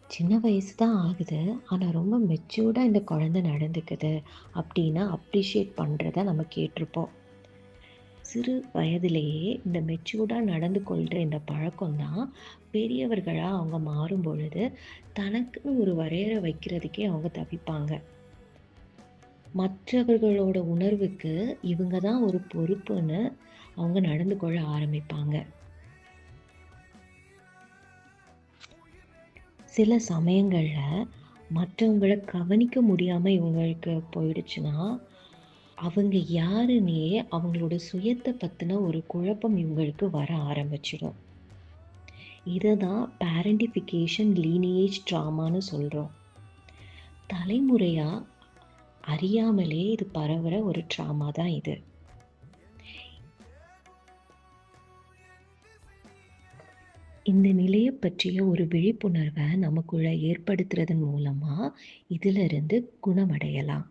சின்ன வயசு தான் ஆகுது. ஆனா ரொம்ப மெச்சூர்டா இந்த குழந்தை நடந்துக்குது அப்டின்னா, அப்ரிஷியேட் பண்றத நம்ம கேட்டுருப்போம். சிறு வயதிலேயே இந்த மெச்சூர்டா நடந்து கொள்ற இந்த பழக்கம் தான் பெரியவர்களா அவங்க மாறும்பொழுது, தனக்குன்னு ஒரு வரையறை வைக்கிறதுக்கே அவங்க தவிப்பாங்க. மற்றவர்களோட உணர்வுக்கு இவங்க தான் ஒரு பொறுப்புன்னு அவங்க நடந்து கொள்ள ஆரம்பிப்பாங்க. சில சமயங்கள்ல மற்றவங்கள கவனிக்க முடியாம இவங்களுக்கு போயிடுச்சுன்னா, அவங்க யாருன்னே அவங்களோட சுயத்த பத்தின ஒரு குழப்பம் இவங்களுக்கு வர ஆரம்பிச்சிடும். இத தான் பேரண்டிஃபிகேஷன் லீனியேஜ் ட்ராமான்னு சொல்றோம். தலைமுறையா அறியாமலே இது பரவுற ஒரு ட்ராமா தான் இது. இந்த நிலைய பற்றிய ஒரு விழிப்புணர்வ நமக்குள்ள ஏற்படுத்துறதன் மூலமா இதிலிருந்து குணமடையலாம்.